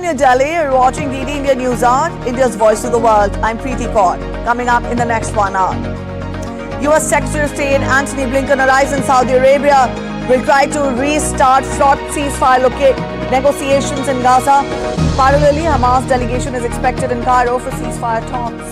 New Delhi, you're watching DD India News Hour, India's voice to the world. I'm Preeti Kaur. Coming up in the next 1 hour. US Secretary of State Antony Blinken arrives in Saudi Arabia. Will try to restart fraught ceasefire negotiations in Gaza. Parallelly, Hamas delegation is expected in Cairo for ceasefire talks.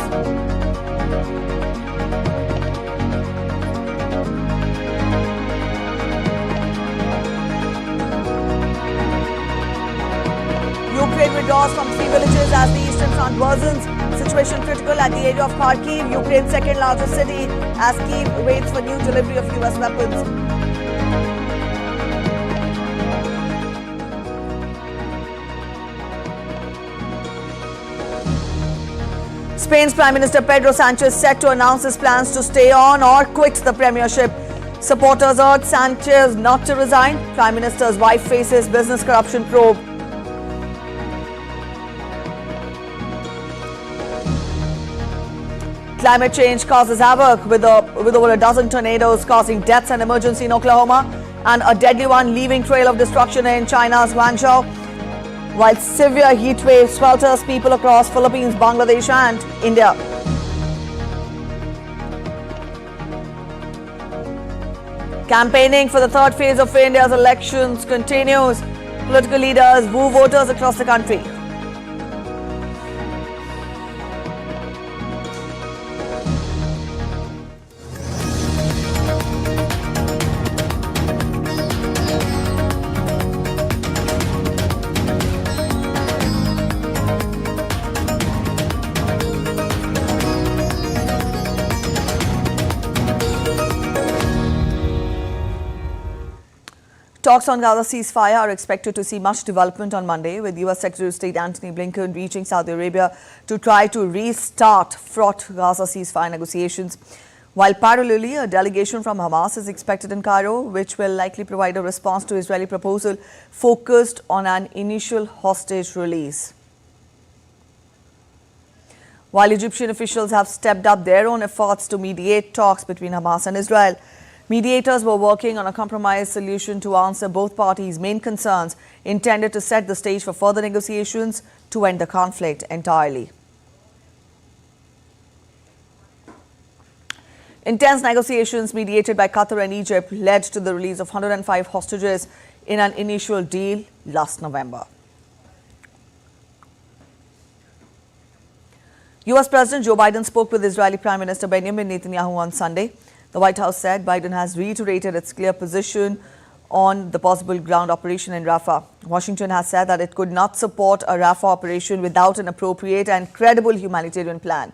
Ukraine withdraws from 3 villages as the Eastern Front worsens. Situation critical at the area of Kharkiv, Ukraine's second largest city, as Kyiv waits for new delivery of US weapons. Spain's Prime Minister Pedro Sanchez set to announce his plans to stay on or quit the premiership. Supporters urge Sanchez not to resign. Prime Minister's wife faces business corruption probe. Climate change causes havoc with over a dozen tornadoes causing deaths and emergency in Oklahoma and a deadly one leaving trail of destruction in China's Guangzhou, while severe heat wave swelters people across Philippines, Bangladesh and India. Campaigning for the third phase of India's elections continues. Political leaders woo voters across the country. Talks on Gaza ceasefire are expected to see much development on Monday, with US Secretary of State Antony Blinken reaching Saudi Arabia to try to restart fraught Gaza ceasefire negotiations. While parallelly, a delegation from Hamas is expected in Cairo, which will likely provide a response to Israeli proposal focused on an initial hostage release. While Egyptian officials have stepped up their own efforts to mediate talks between Hamas and Israel, mediators were working on a compromise solution to answer both parties' main concerns, intended to set the stage for further negotiations to end the conflict entirely. Intense negotiations mediated by Qatar and Egypt led to the release of 105 hostages in an initial deal last November. US President Joe Biden spoke with Israeli Prime Minister Benjamin Netanyahu on Sunday. The White House said Biden has reiterated its clear position on the possible ground operation in Rafah. Washington has said that it could not support a Rafah operation without an appropriate and credible humanitarian plan.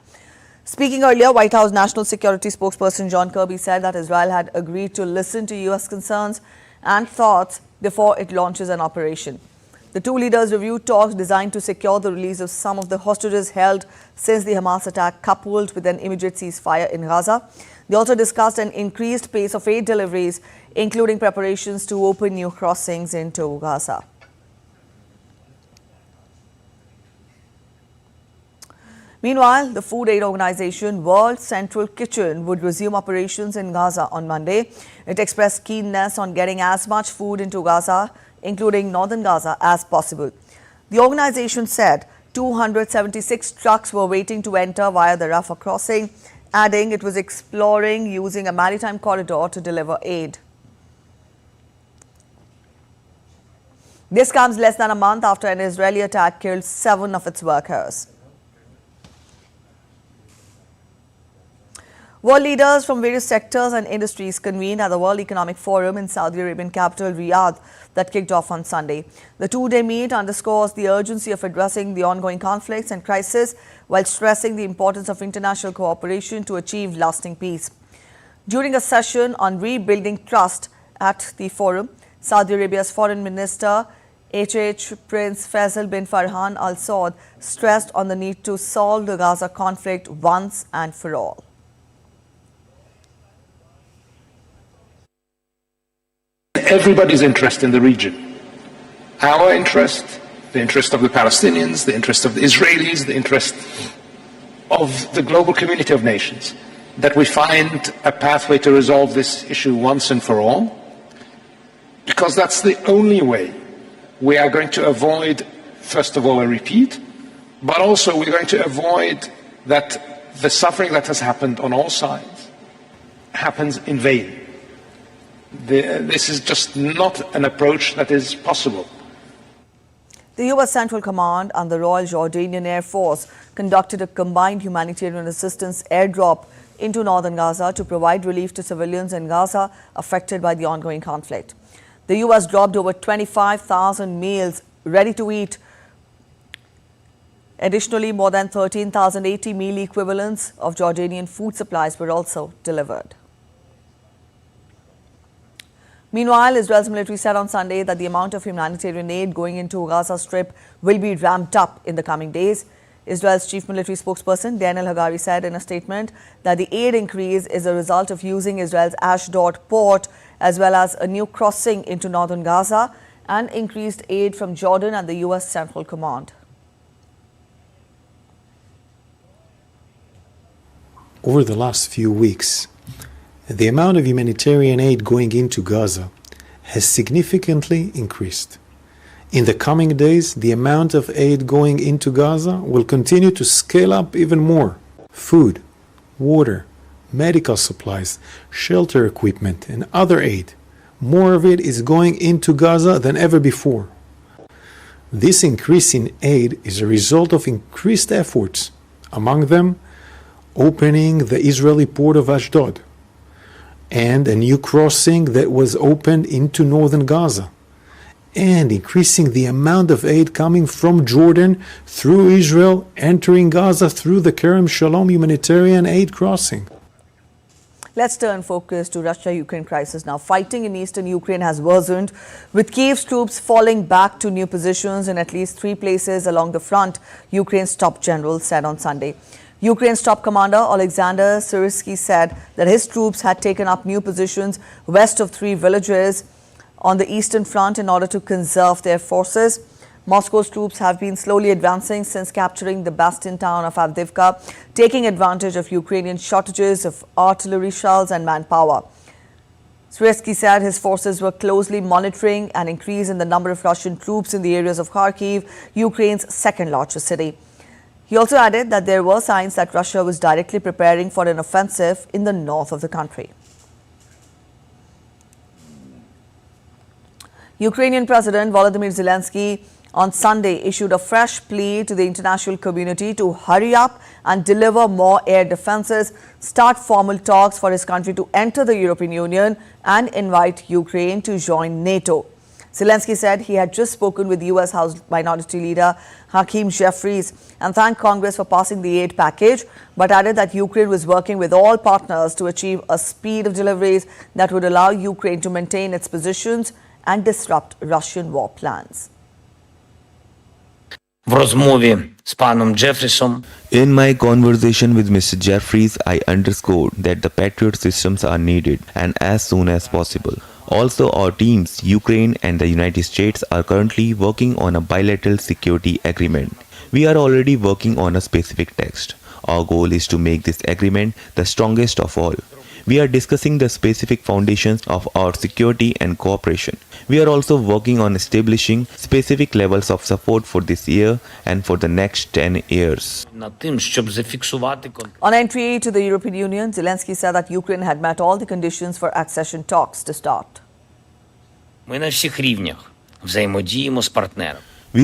Speaking earlier, White House National Security spokesperson John Kirby said that Israel had agreed to listen to US concerns and thoughts before it launches an operation. The two leaders reviewed talks designed to secure the release of some of the hostages held since the Hamas attack, coupled with an immediate ceasefire in Gaza. They also discussed an increased pace of aid deliveries, including preparations to open new crossings into Gaza. Meanwhile, the food aid organization World Central Kitchen would resume operations in Gaza on Monday. It expressed keenness on getting as much food into Gaza, including northern Gaza, as possible. The organization said 276 trucks were waiting to enter via the Rafah crossing, adding it was exploring using a maritime corridor to deliver aid. This comes less than a month after an Israeli attack killed 7 of its workers. World leaders from various sectors and industries convened at the World Economic Forum in Saudi Arabian capital Riyadh that kicked off on Sunday. The two-day meet underscores the urgency of addressing the ongoing conflicts and crisis while stressing the importance of international cooperation to achieve lasting peace. During a session on rebuilding trust at the forum, Saudi Arabia's Foreign Minister Prince Faisal bin Farhan Al Saud stressed on the need to solve the Gaza conflict once and for all. Everybody's interest in the region. Our interest, the interest of the Palestinians, the interest of the Israelis, the interest of the global community of nations, that we find a pathway to resolve this issue once and for all, because that's the only way we are going to avoid first of all, a repeat, but also we're going to avoid that the suffering that has happened on all sides happens in vain. This is just not an approach that is possible. The U.S. Central Command and the Royal Jordanian Air Force conducted a combined humanitarian assistance airdrop into northern Gaza to provide relief to civilians in Gaza affected by the ongoing conflict. The U.S. dropped over 25,000 meals ready to eat. Additionally, more than 13,080 meal equivalents of Jordanian food supplies were also delivered. Meanwhile, Israel's military said on Sunday that the amount of humanitarian aid going into Gaza Strip will be ramped up in the coming days. Israel's chief military spokesperson Daniel Hagari said in a statement that the aid increase is a result of using Israel's Ashdod port as well as a new crossing into northern Gaza and increased aid from Jordan and the U.S. Central Command. Over the last few weeks, the amount of humanitarian aid going into Gaza has significantly increased. In the coming days, the amount of aid going into Gaza will continue to scale up even more. Food, water, medical supplies, shelter equipment, and other aid. More of it is going into Gaza than ever before. This increase in aid is a result of increased efforts, among them opening the Israeli port of Ashdod, and a new crossing that was opened into northern Gaza, and increasing the amount of aid coming from Jordan through Israel, entering Gaza through the Kerem Shalom humanitarian aid crossing. Let's turn focus to Russia-Ukraine crisis now. Fighting in eastern Ukraine has worsened, with Kiev's troops falling back to new positions in at least 3 places along the front, Ukraine's top general said on Sunday. Ukraine's top commander, Alexander Syrsky, said that his troops had taken up new positions west of 3 villages on the eastern front in order to conserve their forces. Moscow's troops have been slowly advancing since capturing the bastion town of Avdiivka, taking advantage of Ukrainian shortages of artillery shells and manpower. Syrsky said his forces were closely monitoring an increase in the number of Russian troops in the areas of Kharkiv, Ukraine's second largest city. He also added that there were signs that Russia was directly preparing for an offensive in the north of the country. Ukrainian President Volodymyr Zelensky on Sunday issued a fresh plea to the international community to hurry up and deliver more air defenses, start formal talks for his country to enter the European Union and invite Ukraine to join NATO. Zelensky said he had just spoken with U.S. House Minority Leader Hakeem Jeffries and thanked Congress for passing the aid package, but added that Ukraine was working with all partners to achieve a speed of deliveries that would allow Ukraine to maintain its positions and disrupt Russian war plans. In my conversation with Mr. Jeffries, I underscored that the Patriot systems are needed and as soon as possible. Also, our teams, Ukraine and the United States, are currently working on a bilateral security agreement. We are already working on a specific text. Our goal is to make this agreement the strongest of all. We are discussing the specific foundations of our security and cooperation. We are also working on establishing specific levels of support for this year and for the next 10 years. On entry to the European Union, Zelensky said that Ukraine had met all the conditions for accession talks to start. We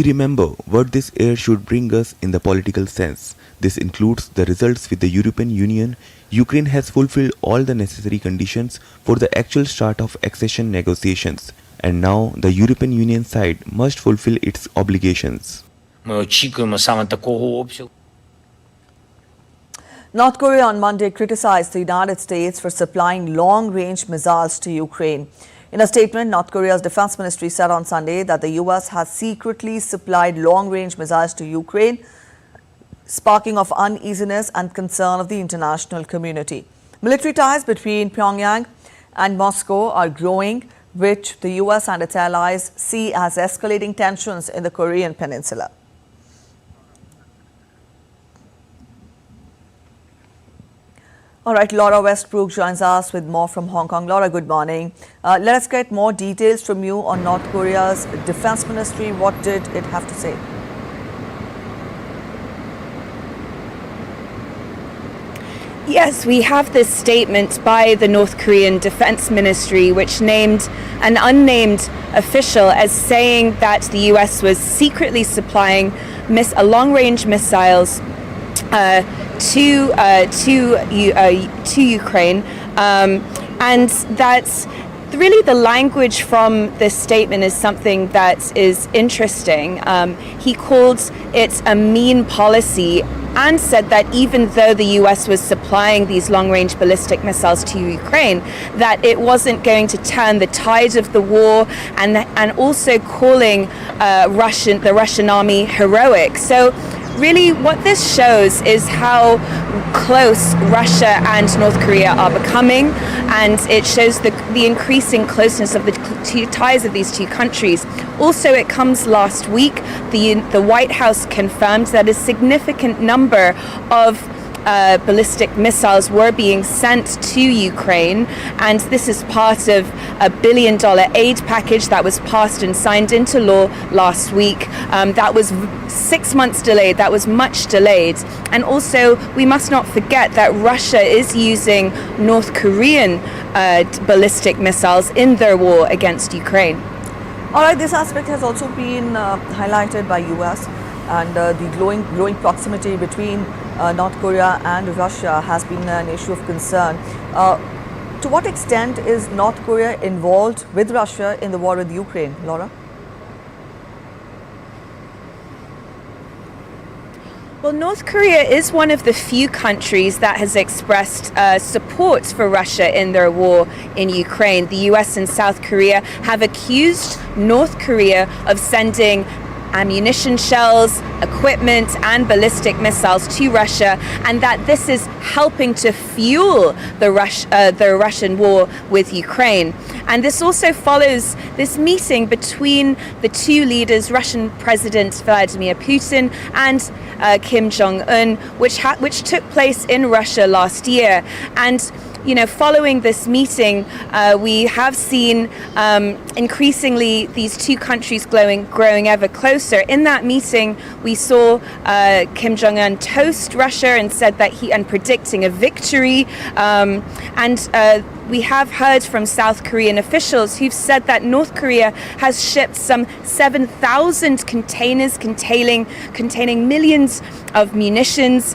remember what this year should bring us in the political sense. This includes the results with the European Union. Ukraine has fulfilled all the necessary conditions for the actual start of accession negotiations, and now the European Union side must fulfill its obligations. North Korea on Monday criticized the United States for supplying long-range missiles to Ukraine. In a statement, North Korea's defense ministry said on Sunday that the U.S. has secretly supplied long-range missiles to Ukraine, sparking of uneasiness and concern of the international community. Military ties between Pyongyang and Moscow are growing, which the U.S. and its allies see as escalating tensions in the Korean peninsula. All right, Laura Westbrook joins us with more from Hong Kong. Laura, good morning. Let us get more details from you on North Korea's defense ministry. What did it have to say? Yes, we have this statement by the North Korean Defense Ministry, which named an unnamed official as saying that the US was secretly supplying long-range missiles to Ukraine, and that's really the language from this statement is something that is interesting. He called it a mean policy and said that even though the US was supplying these long-range ballistic missiles to Ukraine, that it wasn't going to turn the tide of the war, and also calling the Russian army heroic. So really what this shows is how close Russia and North Korea are becoming, and it shows the increasing closeness of the ties of these two countries. Also, it comes last week, the White House confirmed that a significant number of ballistic missiles were being sent to Ukraine, and this is part of a $1 billion aid package that was passed and signed into law last week. That was 6 months delayed. That was much delayed. And also, we must not forget that Russia is using North Korean ballistic missiles in their war against Ukraine. All right, this aspect has also been highlighted by US, and the growing proximity between North Korea and Russia has been an issue of concern. To what extent is North Korea involved with Russia in the war with Ukraine, Laura? Well, North Korea is one of the few countries that has expressed support for Russia in their war in Ukraine. The US and South Korea have accused North Korea of sending ammunition shells, equipment and ballistic missiles to Russia, and that this is helping to fuel the Russian war with Ukraine. And this also follows this meeting between the two leaders, Russian President Vladimir Putin and Kim Jong-un, which took place in Russia last year. And following this meeting, we have seen increasingly these two countries growing ever closer. In that meeting, we saw Kim Jong-un toast Russia and said that predicting a victory. We have heard from South Korean officials who've said that North Korea has shipped some 7,000 containers containing millions of munitions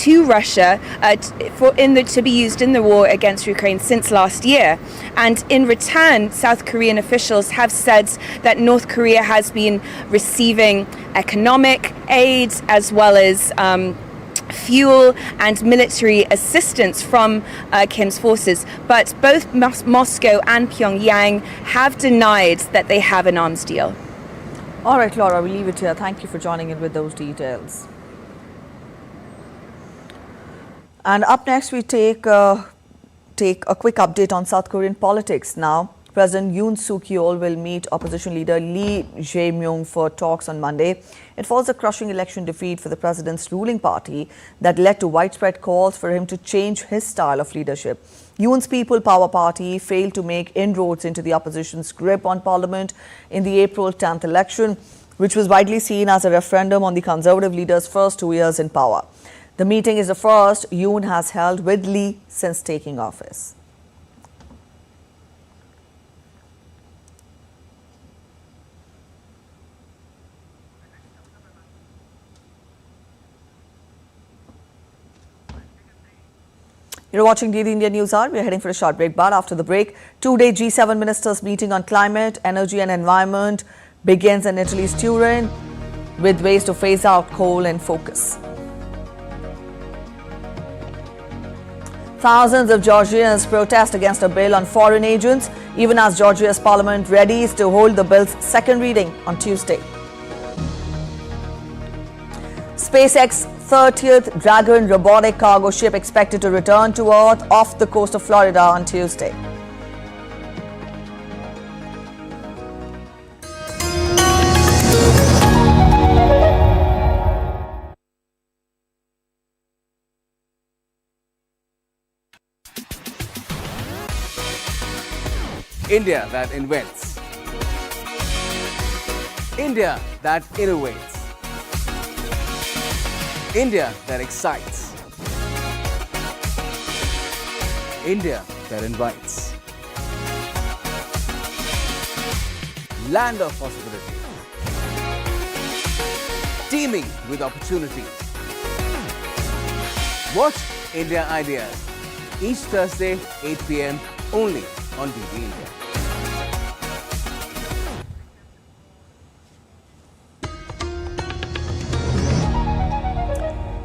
to Russia to be used in the war against Ukraine since last year. And in return, South Korean officials have said that North Korea has been receiving economic aid as well as fuel and military assistance from Kim's forces, but both Moscow and Pyongyang have denied that they have an arms deal. All right, Laura, we'll leave it here. Thank you for joining in with those details. And up next, we take a quick update on South Korean politics now. President Yoon Suk-yeol will meet opposition leader Lee Jae-myung for talks on Monday. It follows a crushing election defeat for the president's ruling party that led to widespread calls for him to change his style of leadership. Yoon's People Power Party failed to make inroads into the opposition's grip on parliament in the April 10th election, which was widely seen as a referendum on the conservative leader's first 2 years in power. The meeting is the first Yoon has held with Lee since taking office. You're watching DD India News Hour. We're heading for a short break, but after the break, two-day G7 ministers meeting on climate, energy and environment begins in Italy's Turin with ways to phase out coal in focus. Thousands of Georgians protest against a bill on foreign agents, even as Georgia's parliament readies to hold the bill's second reading on Tuesday. SpaceX 30th Dragon robotic cargo ship expected to return to Earth off the coast of Florida on Tuesday. India that invents. India that innovates. India that excites. India that invites. Land of possibilities. Teeming with opportunities. Watch India Ideas each Thursday 8 p.m. only on DD India.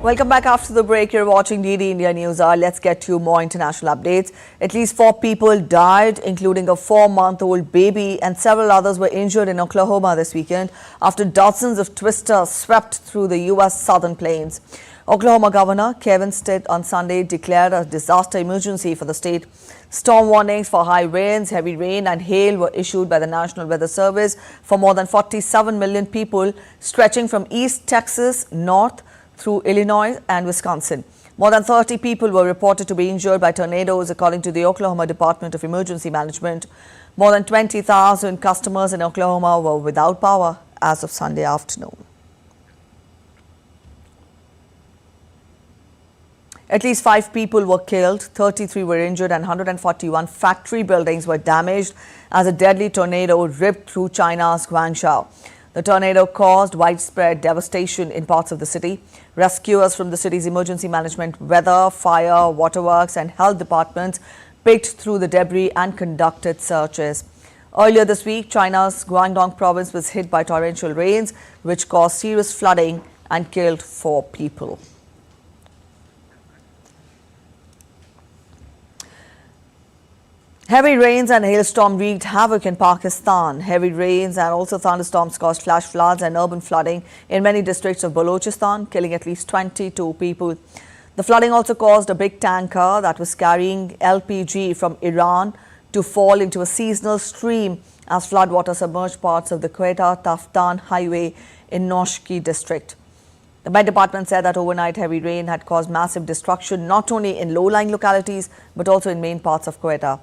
Welcome back after the break. You're watching DD India News Hour. Let's get to more international updates. At least 4 people died, including a 4-month-old baby, and several others were injured in Oklahoma this weekend after dozens of twisters swept through the U.S. southern plains. Oklahoma Governor Kevin Stitt on Sunday declared a disaster emergency for the state. Storm warnings for high winds, heavy rain and hail were issued by the National Weather Service for more than 47 million people, stretching from East Texas north through Illinois and Wisconsin. More than 30 people were reported to be injured by tornadoes, according to the Oklahoma Department of Emergency Management. More than 20,000 customers in Oklahoma were without power as of Sunday afternoon. At least 5 people were killed, 33 were injured, and 141 factory buildings were damaged as a deadly tornado ripped through China's Guangzhou. The tornado caused widespread devastation in parts of the city. Rescuers from the city's emergency management, weather, fire, waterworks and health departments picked through the debris and conducted searches. Earlier this week, China's Guangdong province was hit by torrential rains, which caused serious flooding and killed 4 people. Heavy rains and hailstorm wreaked havoc in Pakistan. Heavy rains and also thunderstorms caused flash floods and urban flooding in many districts of Balochistan, killing at least 22 people. The flooding also caused a big tanker that was carrying LPG from Iran to fall into a seasonal stream as floodwater submerged parts of the Quetta-Taftan highway in Noshki district. The Met Department said that overnight heavy rain had caused massive destruction not only in low-lying localities but also in main parts of Quetta.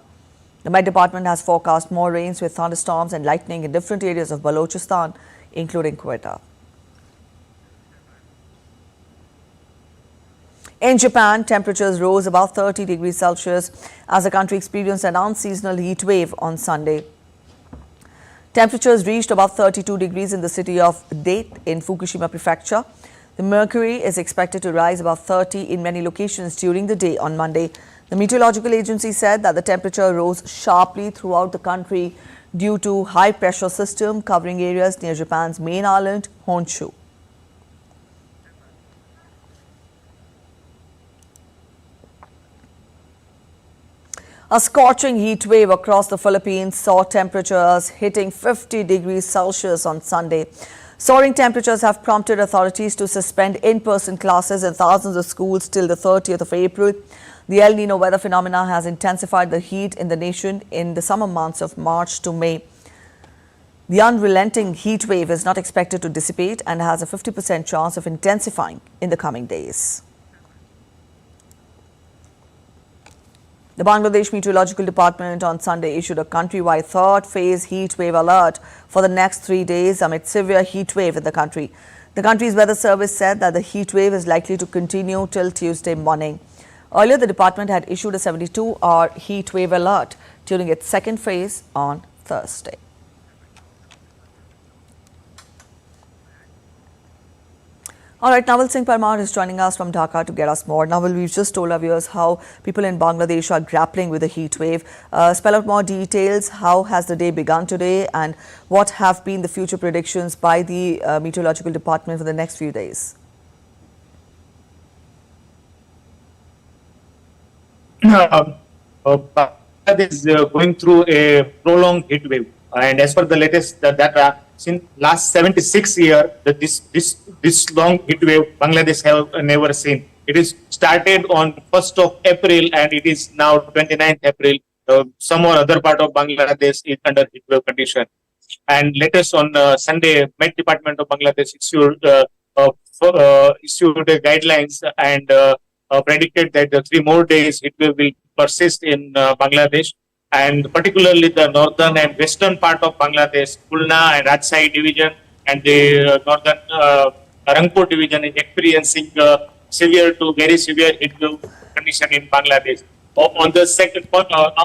The Met Department has forecast more rains with thunderstorms and lightning in different areas of Balochistan, including Quetta. In Japan, temperatures rose above 30 degrees Celsius as the country experienced an unseasonal heat wave on Sunday. Temperatures reached above 32 degrees in the city of Date in Fukushima Prefecture. The mercury is expected to rise above 30 in many locations during the day on Monday. The meteorological agency said that the temperature rose sharply throughout the country due to high pressure system covering areas near Japan's main island, Honshu. A scorching heat wave across the Philippines saw temperatures hitting 50 degrees Celsius on Sunday. Soaring temperatures have prompted authorities to suspend in-person classes in thousands of schools till the 30th of April. The El Nino weather phenomena has intensified the heat in the nation in the summer months of March to May. The unrelenting heat wave is not expected to dissipate and has a 50% chance of intensifying in the coming days. The Bangladesh Meteorological Department on Sunday issued a countrywide third-phase heat wave alert for the next 3 days amid severe heat wave in the country. The country's weather service said that the heat wave is likely to continue till Tuesday morning. Earlier, the department had issued a 72-hour heat wave alert during its second phase on Thursday. All right, Naval Singh Parmar is joining us from Dhaka to get us more. Naval, we've just told our viewers how people in Bangladesh are grappling with the heat wave. Spell out more details. How has the day begun today and what have been the future predictions by the Meteorological Department for the next few days? Bangladesh is going through a prolonged heat wave, and as per the latest data, since last 76 years, this long heat wave Bangladesh have never seen. It is started on 1st of April and it is now 29th April. Some or other part of Bangladesh is under heat wave condition. And latest on Sunday, Met Department of Bangladesh issued guidelines and predicted that the 3 more days it will persist in Bangladesh, and particularly the northern and western part of Bangladesh, Khulna and Rajshahi division and the northern Rangpur division is experiencing severe to very severe heat wave condition in Bangladesh. on the second,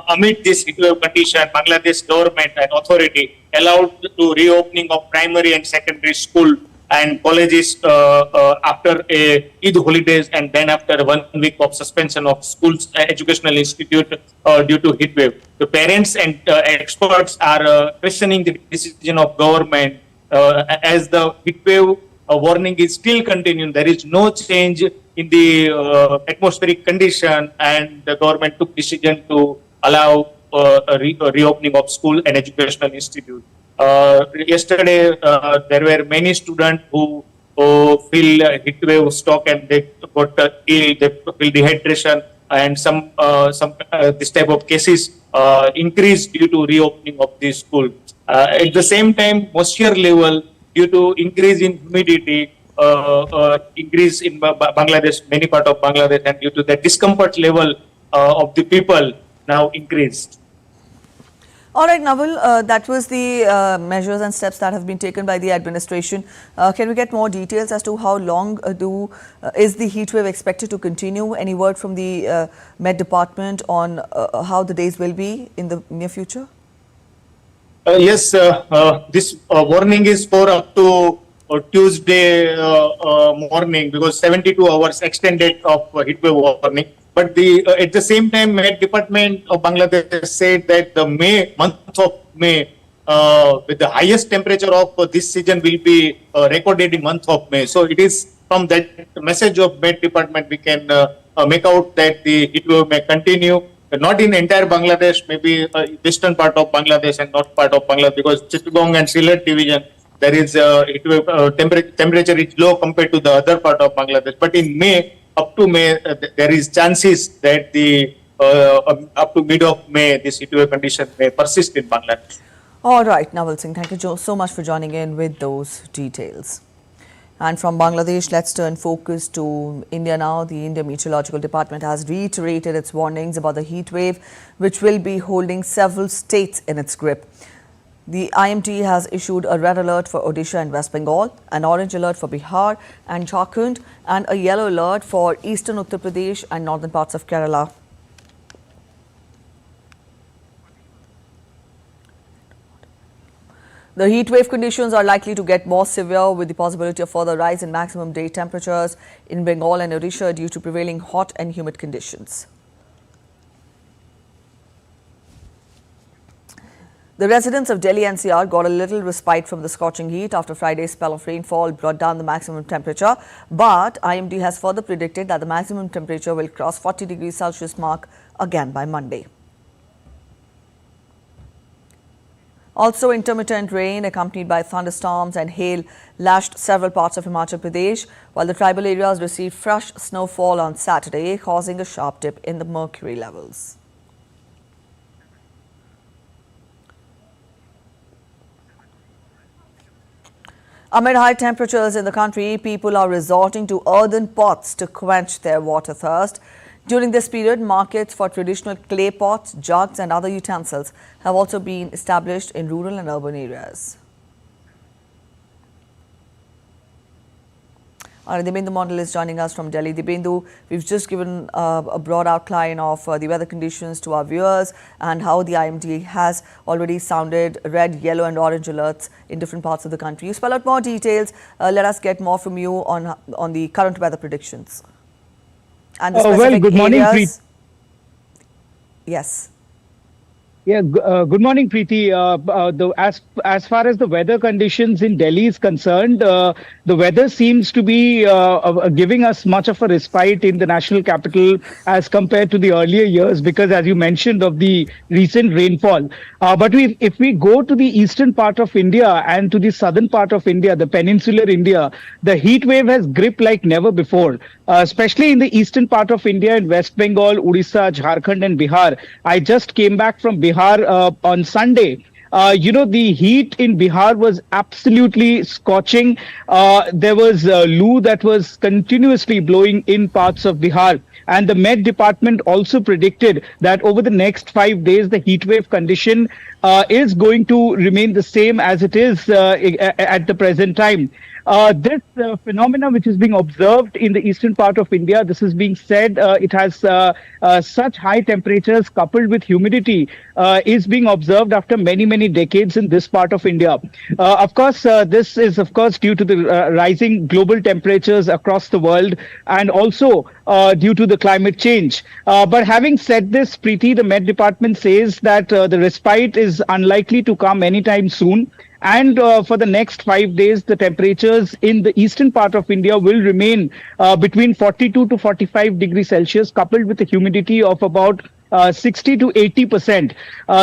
amid this heat wave condition, Bangladesh government and authority allowed to reopening of primary and secondary school and colleges after a Eid holidays, and then after 1 week of suspension of schools, educational institute due to heat wave. The parents and experts are questioning the decision of government as the heat wave warning is still continuing. There is no change in the atmospheric condition, and the government took decision to allow a reopening of school and educational institute. Yesterday, there were many students who feel heat wave shock and they got ill, they feel dehydration, and some this type of cases increased due to reopening of the school. At the same time, moisture level due to increase in humidity, increase in Bangladesh, many part of Bangladesh, and due to the discomfort level of the people now increased. All right, Naval, that was the measures and steps that have been taken by the administration. Can we get more details as to how long is the heat wave expected to continue? Any word from the Met Department on how the days will be in the near future? Yes, this warning is for up to Tuesday morning, because 72 hours extended of heat wave warning. But at the same time, Met Department of Bangladesh said that the month of May, with the highest temperature of this season will be recorded in month of May. So it is from that message of Met Department we can make out that the heat wave may continue. Not in entire Bangladesh, maybe western part of Bangladesh and north part of Bangladesh, because Chittagong and Sylhet division, there is heat wave, temperature is low compared to the other part of Bangladesh. But in May, up to May, there is chances that the up to mid of May, this heat wave condition may persist in Bangladesh. All right, Naval Singh, thank you so much for joining in with those details. And from Bangladesh, let's turn focus to India now. The India Meteorological Department has reiterated its warnings about the heat wave, which will be holding several states in its grip. The IMD has issued a red alert for Odisha and West Bengal, an orange alert for Bihar and Jharkhand, and a yellow alert for eastern Uttar Pradesh and northern parts of Kerala. The heat wave conditions are likely to get more severe, with the possibility of further rise in maximum day temperatures in Bengal and Odisha due to prevailing hot and humid conditions. The residents of Delhi NCR got a little respite from the scorching heat after Friday's spell of rainfall brought down the maximum temperature. But IMD has further predicted that the maximum temperature will cross 40 degrees Celsius mark again by Monday. Also, intermittent rain accompanied by thunderstorms and hail lashed several parts of Himachal Pradesh, while the tribal areas received fresh snowfall on Saturday, causing a sharp dip in the mercury levels. Amid high temperatures in the country, people are resorting to earthen pots to quench their water thirst. During this period, markets for traditional clay pots, jugs and other utensils have also been established in rural and urban areas. Dibyendu Mondal is joining us from Delhi. Dibyendu, we've just given a broad outline of the weather conditions to our viewers and how the IMD has already sounded red, yellow and orange alerts in different parts of the country. You spell out more details. Let us get more from you on the current weather predictions. And the specific good morning, areas. Yes. Yeah, good morning, Preeti. As far as the weather conditions in Delhi is concerned, the weather seems to be giving us much of a respite in the national capital as compared to the earlier years, because as you mentioned of the recent rainfall. But if we go to the eastern part of India and to the southern part of India, the peninsular India, the heat wave has gripped like never before, especially in the eastern part of India in West Bengal, Odisha, Jharkhand and Bihar. I just came back from Bihar on Sunday. The heat in Bihar was absolutely scorching. There was loo that was continuously blowing in parts of Bihar. And the Met Department also predicted that over the next 5 days, the heat wave condition is going to remain the same as it is at the present time. This phenomena which is being observed in the eastern part of India, this is being said, it has such high temperatures coupled with humidity is being observed after many decades in this part of India. Of course, this is of course due to the rising global temperatures across the world, and also due to the climate change. But having said this, Preeti, the Met Department says that the respite is unlikely to come anytime soon. And for the next 5 days, the temperatures in the eastern part of India will remain between 42 to 45 degrees Celsius, coupled with a humidity of about 60 to 80%.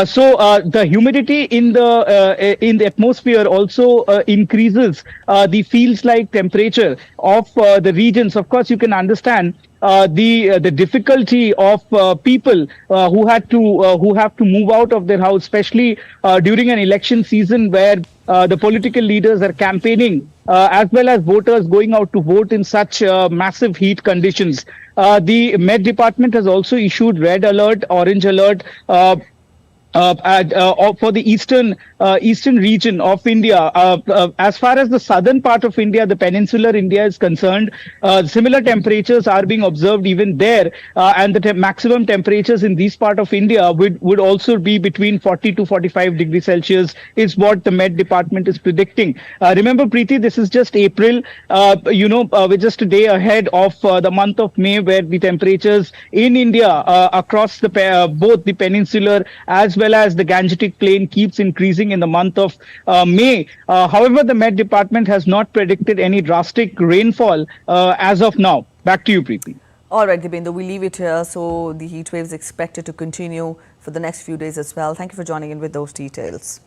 So the humidity in the atmosphere also increases the feels-like temperature of the regions. Of course, you can understand the difficulty of people who have to move out of their house, especially during an election season where the political leaders are campaigning, as well as voters going out to vote in such massive heat conditions. The Met Department has also issued red alert, orange alert for the eastern region of India. As far as the southern part of India, the peninsular India is concerned, similar temperatures are being observed even there, and the maximum temperatures in this part of India would also be between 40 to 45 degrees Celsius is what the Met Department is predicting. Remember, Preeti, this is just April. We're just a day ahead of the month of May, where the temperatures in India across both the peninsular as well as the Gangetic Plain keeps increasing in the month of May. However, the Met Department has not predicted any drastic rainfall as of now. Back to you, Preeti. All right, Dibendra, we leave it here. So the heat wave is expected to continue for the next few days as well. Thank you for joining in with those details.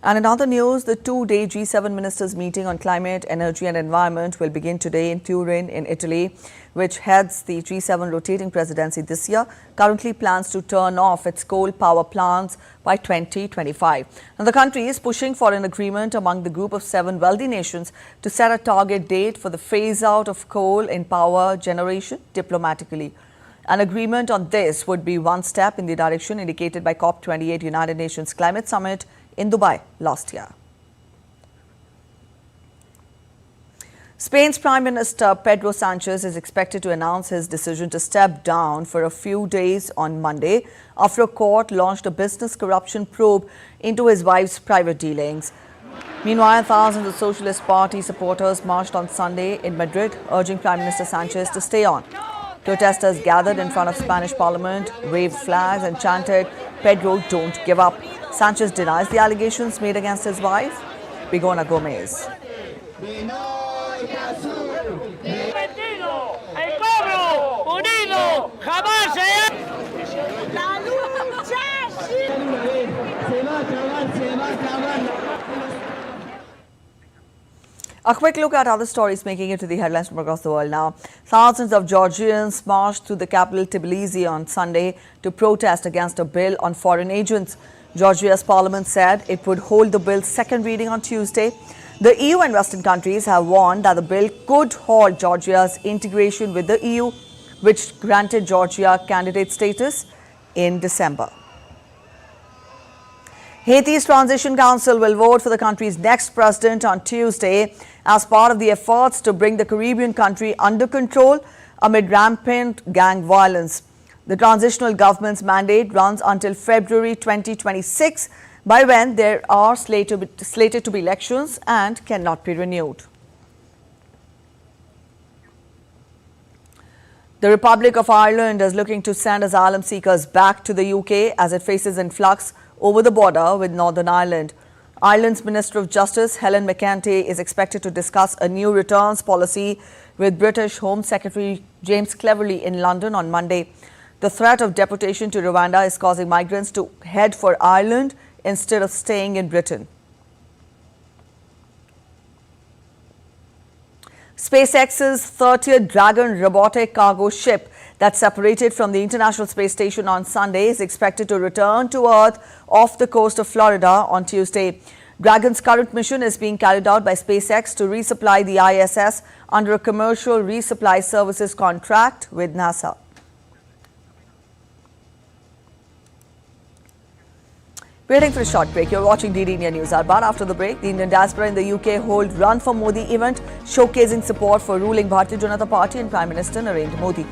And in other news, the two-day G7 ministers meeting on climate, energy and environment will begin today in Turin in Italy, which heads the G7 rotating presidency this year, currently plans to turn off its coal power plants by 2025. Now, the country is pushing for an agreement among the group of 7 wealthy nations to set a target date for the phase-out of coal in power generation diplomatically. An agreement on this would be one step in the direction indicated by COP28 United Nations Climate Summit in Dubai last year. Spain's Prime Minister Pedro Sanchez is expected to announce his decision to step down for a few days on Monday after a court launched a business corruption probe into his wife's private dealings. Meanwhile, thousands of Socialist Party supporters marched on Sunday in Madrid, urging Prime Minister Sanchez to stay on. Protesters gathered in front of Spanish Parliament, waved flags and chanted, "Pedro, don't give up." Sanchez denies the allegations made against his wife, Bigona Gomez. A quick look at other stories making it to the headlines from across the world now. Thousands of Georgians marched through the capital Tbilisi on Sunday to protest against a bill on foreign agents. Georgia's parliament said it would hold the bill's second reading on Tuesday. The EU and Western countries have warned that the bill could halt Georgia's integration with the EU, which granted Georgia candidate status in December. Haiti's Transition Council will vote for the country's next president on Tuesday as part of the efforts to bring the Caribbean country under control amid rampant gang violence. The transitional government's mandate runs until February 2026, by when there are slated to be elections and cannot be renewed. The Republic of Ireland is looking to send asylum seekers back to the UK as it faces influx over the border with Northern Ireland. Ireland's Minister of Justice, Helen McEntee, is expected to discuss a new returns policy with British Home Secretary James Cleverly in London on Monday. The threat of deportation to Rwanda is causing migrants to head for Ireland instead of staying in Britain. SpaceX's 30th Dragon robotic cargo ship that separated from the International Space Station on Sunday is expected to return to Earth off the coast of Florida on Tuesday. Dragon's current mission is being carried out by SpaceX to resupply the ISS under a commercial resupply services contract with NASA. We're heading for a short break. You're watching DD India News Hour. But after the break, the Indian diaspora in the UK hold Run for Modi event showcasing support for ruling Bharatiya Janata Party and Prime Minister Narendra Modi.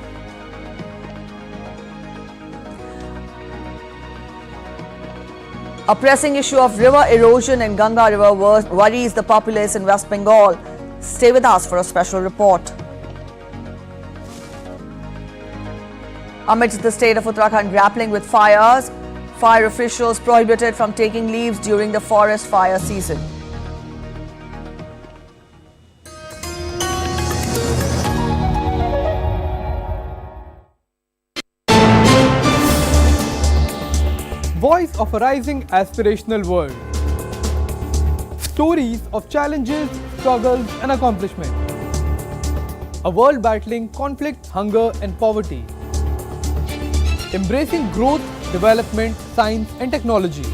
A pressing issue of river erosion in Ganga River worries the populace in West Bengal. Stay with us for a special report. Amidst the state of Uttarakhand grappling with fires, fire officials prohibited from taking leaves during the forest fire season. Voice of a rising aspirational world. Stories of challenges, struggles and accomplishment. A world battling conflict, hunger and poverty. Embracing growth, development, science and technology.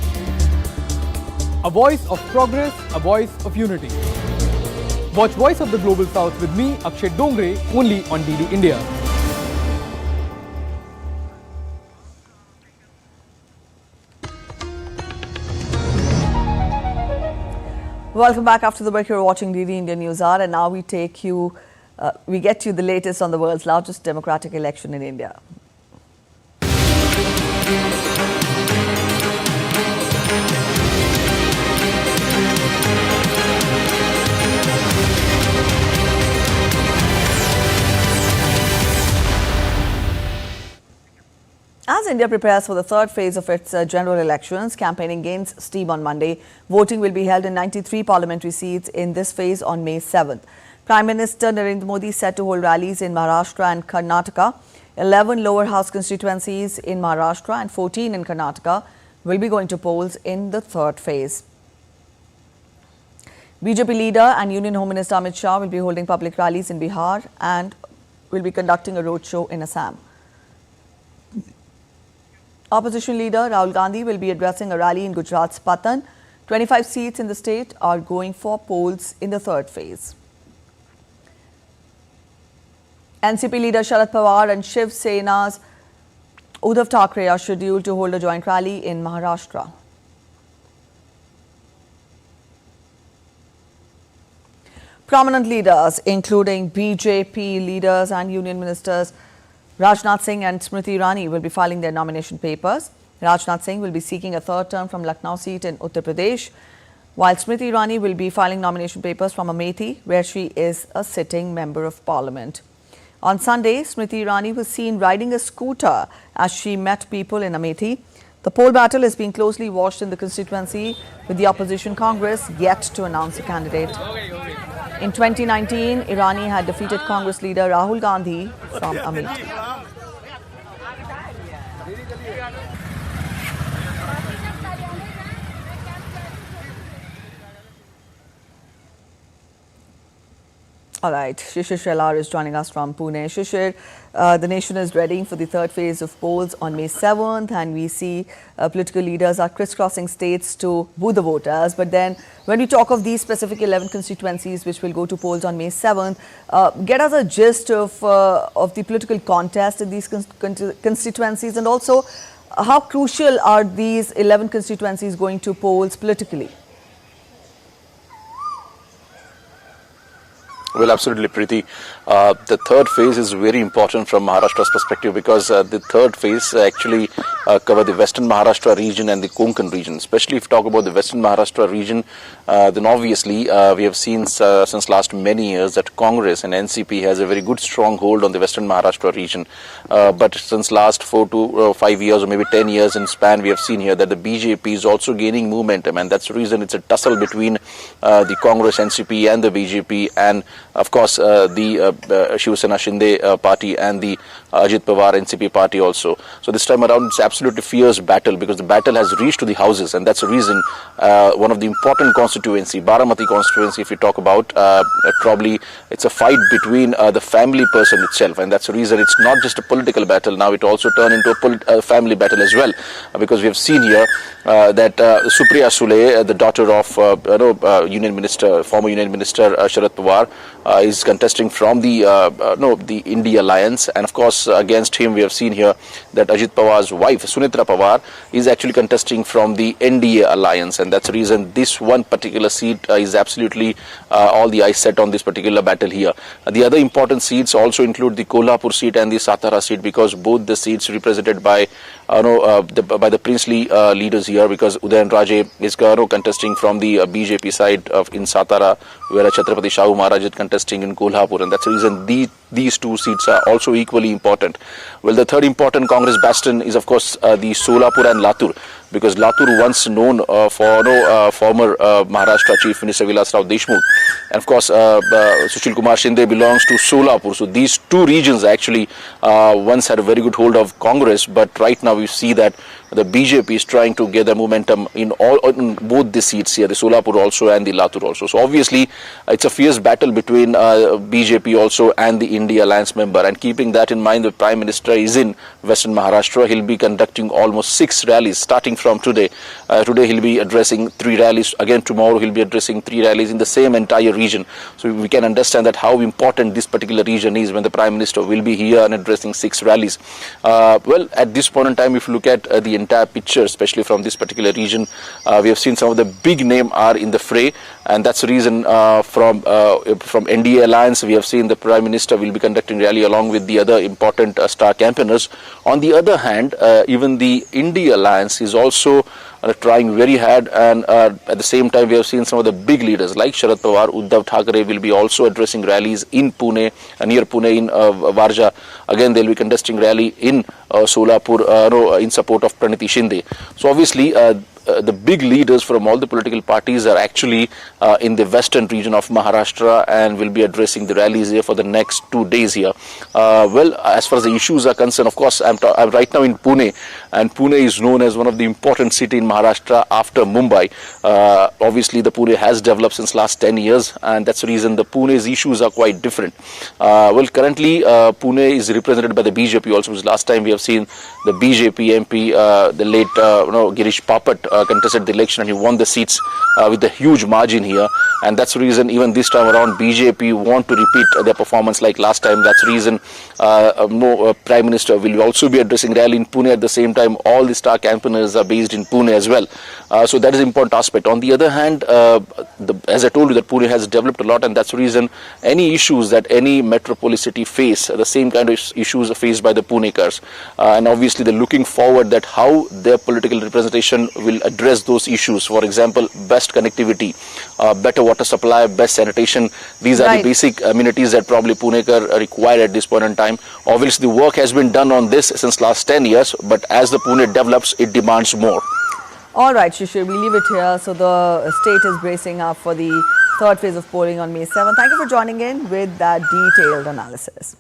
A voice of progress, a voice of unity. Watch Voice of the Global South with me, Akshay Dongre, only on DD India. Welcome back. After the break, you're watching DD India News Hour, and now we get you the latest on the world's largest democratic election in India. As India prepares for the third phase of its general elections, campaigning gains steam on Monday. Voting will be held in 93 parliamentary seats in this phase on May 7th. Prime Minister Narendra Modi is set to hold rallies in Maharashtra and Karnataka. 11 lower house constituencies in Maharashtra and 14 in Karnataka will be going to polls in the third phase. BJP leader and Union Home Minister Amit Shah will be holding public rallies in Bihar and will be conducting a roadshow in Assam. Opposition leader Rahul Gandhi will be addressing a rally in Gujarat's Patan. 25 seats in the state are going for polls in the third phase. NCP leader Sharad Pawar and Shiv Sena's Uddhav Thackeray are scheduled to hold a joint rally in Maharashtra. Prominent leaders, including BJP leaders and union ministers Rajnath Singh and Smriti Irani, will be filing their nomination papers. Rajnath Singh will be seeking a third term from Lucknow seat in Uttar Pradesh, while Smriti Irani will be filing nomination papers from Amethi, where she is a sitting member of parliament. On Sunday, Smriti Irani was seen riding a scooter as she met people in Amethi. The poll battle is being closely watched in the constituency, with the opposition Congress yet to announce a candidate. In 2019, Irani had defeated Congress leader Rahul Gandhi from Amethi. All right, Shishir Shelar is joining us from Pune. Shishir, the nation is ready for the third phase of polls on May 7th, and we see political leaders are crisscrossing states to woo the voters. But then when we talk of these specific 11 constituencies which will go to polls on May 7th, get us a gist of the political contest in these constituencies, and also how crucial are these 11 constituencies going to polls politically? Well, absolutely, Preeti. The third phase is very important from Maharashtra's perspective, because the third phase actually cover the Western Maharashtra region and the Konkan region. Especially if you talk about the Western Maharashtra region, then obviously we have seen since last many years that Congress and NCP has a very good stronghold on the Western Maharashtra region. But since last 4 to 5 years or maybe 10 years in span, we have seen here that the BJP is also gaining momentum, and that's the reason it's a tussle between the Congress, NCP and the BJP, and of course the Shiv Sena Shinde party and the Ajit Pawar NCP party also. So this time around it's absolutely fierce battle, because the battle has reached to the houses, and that's the reason one of the important constituency, Baramati constituency, if you talk about, probably it's a fight between the family person itself, and that's the reason it's not just a political battle. Now it also turned into a family battle as well, because we have seen here that Supriya Sule, the daughter of former Union Minister Sharad Pawar, is contesting from the India Alliance, and of course course, against him, we have seen here that Ajit Pawar's wife, Sunitra Pawar, is actually contesting from the NDA alliance, and that's the reason this one particular seat is absolutely all the eyes set on this particular battle here. The other important seats also include the Kolhapur seat and the Satara seat, because both the seats represented by by the princely leaders here, because Udayan Raje is contesting from the BJP side in Satara, whereas Chhatrapati Shahu Maharaj is contesting in Kolhapur, and that's the reason these two seats are also equally important. Well, the third important Congress bastion is, of course, the Solapur and Latur, because Latur once known for former Maharashtra Chief Minister Vilas Rao Deshmukh, and of course Sushil Kumar Shinde belongs to Solapur. So these two regions actually once had a very good hold of Congress, but right now we see that the BJP is trying to gather momentum in both the seats here, the Solapur also and the Latur also. So obviously it's a fierce battle between BJP also and the India alliance member, and keeping that in mind, the Prime Minister is in Western Maharashtra. He'll be conducting almost 6 rallies starting from today. Today he'll be addressing 3 rallies. Again tomorrow he'll be addressing 3 rallies in the same entire region. So we can understand that how important this particular region is when the Prime Minister will be here and addressing 6 rallies. Well, at this point in time, if you look at the entire picture, especially from this particular region, we have seen some of the big names are in the fray, and that's the reason from NDA alliance we have seen the Prime Minister will be conducting rally along with the other important star campaigners. On the other hand, even the India alliance is also trying very hard, and at the same time we have seen some of the big leaders like Sharad Pawar, Uddhav Thackeray will be also addressing rallies in Pune, near Pune in Varja. Again they'll be contesting rally in Solapur in support of Praniti Shinde. So obviously the big leaders from all the political parties are actually in the western region of Maharashtra and will be addressing the rallies here for the next 2 days here. Well, as far as the issues are concerned, of course, I'm right now in Pune, and Pune is known as one of the important cities in Maharashtra after Mumbai. Obviously, the Pune has developed since last 10 years, and that's the reason the Pune's issues are quite different. Well, currently, Pune is represented by the BJP also, because last time we have seen the BJP MP, the late Girish Papat, contested the election and he won the seats with a huge margin here, and that's the reason even this time around BJP want to repeat their performance like last time. That's the reason Prime Minister will also be addressing rally in Pune. At the same time, all the star campaigners are based in Pune as well. So that is an important aspect. On the other hand, as I told you, that Pune has developed a lot, and that's the reason any issues that any metropolis city face, the same kind of issues are faced by the Punekars, and obviously they're looking forward that how their political representation will address those issues. For example, best connectivity, better water supply, best sanitation. These are the basic amenities that probably Punekar require at this point in time. Obviously, the work has been done on this since last 10 years, but as the Pune develops, it demands more. All right, Shishir, we leave it here. So the state is bracing up for the third phase of polling on May 7th. Thank you for joining in with that detailed analysis.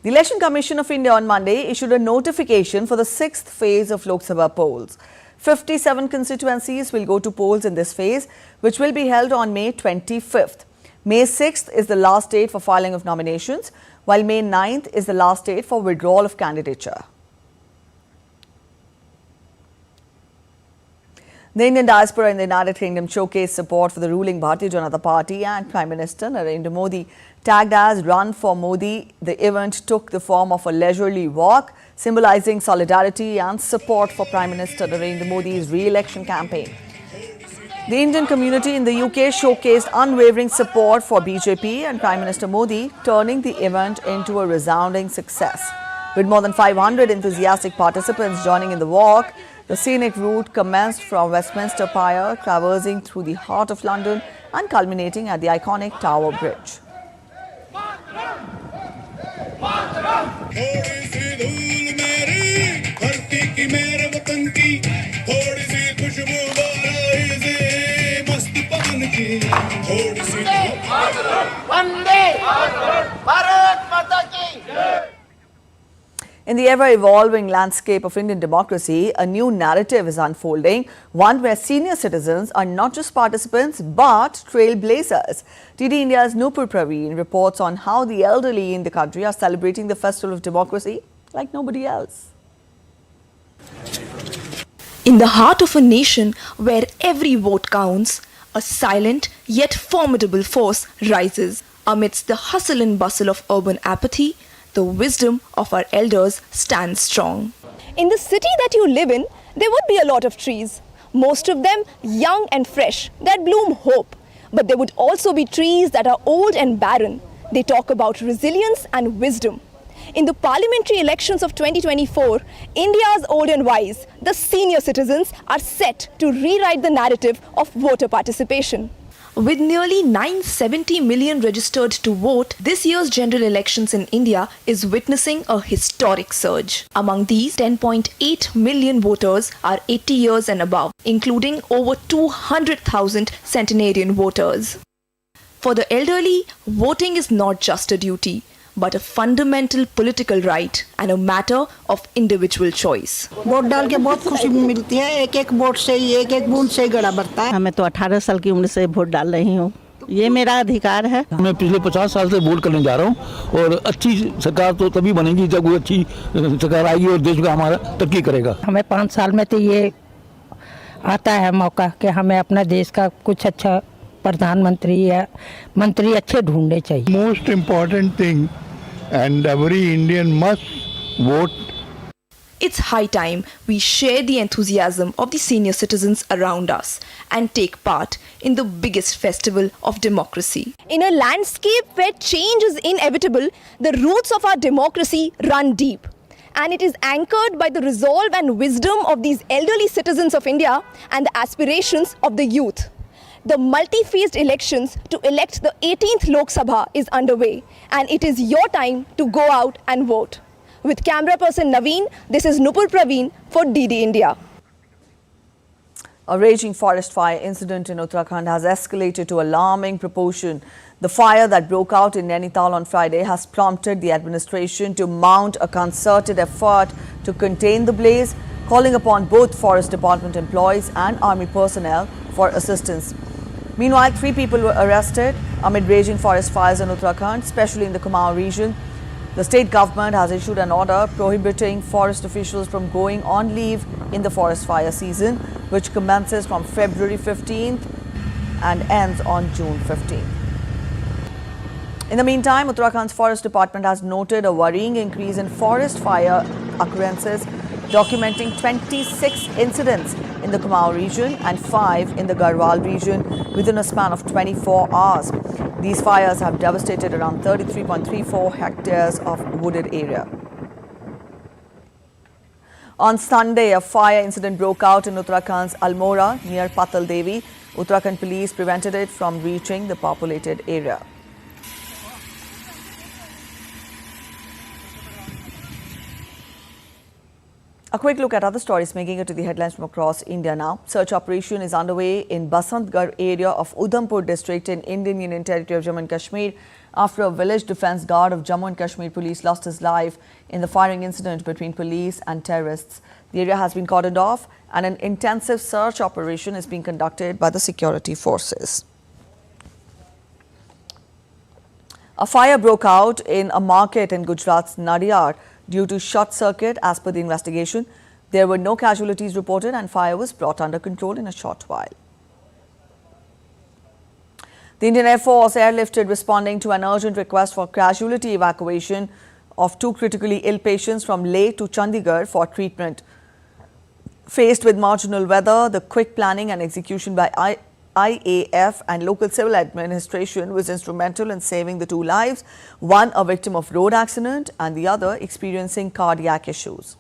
The Election Commission of India on Monday issued a notification for the 6th phase of Lok Sabha polls. 57 constituencies will go to polls in this phase, which will be held on May 25th. May 6th is the last date for filing of nominations, while May 9th is the last date for withdrawal of candidature. The Indian diaspora in the United Kingdom showcased support for the ruling Bharatiya Janata Party and Prime Minister Narendra Modi. Tagged as Run for Modi, the event took the form of a leisurely walk, symbolizing solidarity and support for Prime Minister Narendra Modi's re-election campaign. The Indian community in the UK showcased unwavering support for BJP and Prime Minister Modi, turning the event into a resounding success. With more than 500 enthusiastic participants joining in the walk, the scenic route commenced from Westminster Pier, traversing through the heart of London and culminating at the iconic Tower Bridge. In the ever-evolving landscape of Indian democracy, a new narrative is unfolding, one where senior citizens are not just participants but trailblazers. TD India's Nupur Praveen reports on how the elderly in the country are celebrating the festival of democracy like nobody else. In the heart of a nation where every vote counts, a silent yet formidable force rises. Amidst the hustle and bustle of urban apathy, the wisdom of our elders stands strong. In the city that you live in, there would be a lot of trees, most of them young and fresh, that bloom hope. But there would also be trees that are old and barren. They talk about resilience and wisdom. In the parliamentary elections of 2024, India's old and wise, the senior citizens, are set to rewrite the narrative of voter participation. With nearly 970 million registered to vote, this year's general elections in India is witnessing a historic surge. Among these, 10.8 million voters are 80 years and above, including over 200,000 centenarian voters. For the elderly, voting is not just a duty, but a fundamental political right and a matter of individual choice. Vote डाल के बहुत खुशी मिलती है, एक एक vote से ही, एक एक बूंद से ही गड़ा बढ़ता है। मैं तो 18 साल की उम्र से वोट डाल रही हूँ, ये मेरा अधिकार है। मैं पिछले 50 साल से वोट करने जा रहा हूँ और अच्छी सरकार तो तभी बनेगी जब वो अच्छी सरकार आएगी और देश का हमारा तरक्की करेगा। हमें 5 साल में तो ये आता है मौका कि हमें अपना देश का कुछ अच्छा प्रधानमंत्री या मंत्री अच्छे ढूंढने चाहिए। Most important thing and every Indian must vote. It's high time we share the enthusiasm of the senior citizens around us and take part in the biggest festival of democracy. In a landscape where change is inevitable, the roots of our democracy run deep. And it is anchored by the resolve and wisdom of these elderly citizens of India and the aspirations of the youth. The multi-phased elections to elect the 18th Lok Sabha is underway, and it is your time to go out and vote. With camera person Naveen, this is Nupur Praveen for DD India. A raging forest fire incident in Uttarakhand has escalated to alarming proportion. The fire that broke out in Nainital on Friday has prompted the administration to mount a concerted effort to contain the blaze, calling upon both Forest Department employees and army personnel for assistance. Meanwhile, 3 people were arrested amid raging forest fires in Uttarakhand, especially in the Kumaon region. The state government has issued an order prohibiting forest officials from going on leave in the forest fire season, which commences from February 15th and ends on June 15th. In the meantime, Uttarakhand's Forest Department has noted a worrying increase in forest fire occurrences, documenting 26 incidents in the Kumaon region and 5 in the Garhwal region within a span of 24 hours. These fires have devastated around 33.34 hectares of wooded area. On Sunday, a fire incident broke out in Uttarakhand's Almora near Patal Devi. Uttarakhand police prevented it from reaching the populated area. A quick look at other stories making it to the headlines from across India now. Search operation is underway in Basantgarh area of Udhampur district in Indian Union Territory of Jammu and Kashmir after a village defence guard of Jammu and Kashmir police lost his life in the firing incident between police and terrorists. The area has been cordoned off and an intensive search operation is being conducted by the security forces. A fire broke out in a market in Gujarat's Nadiyar due to short circuit. As per the investigation, there were no casualties reported and fire was brought under control in a short while. The Indian Air Force airlifted responding to an urgent request for casualty evacuation of 2 critically ill patients from Leh to Chandigarh for treatment. Faced with marginal weather, the quick planning and execution by IAF and local civil administration was instrumental in saving the 2 lives, one a victim of road accident and the other experiencing cardiac issues.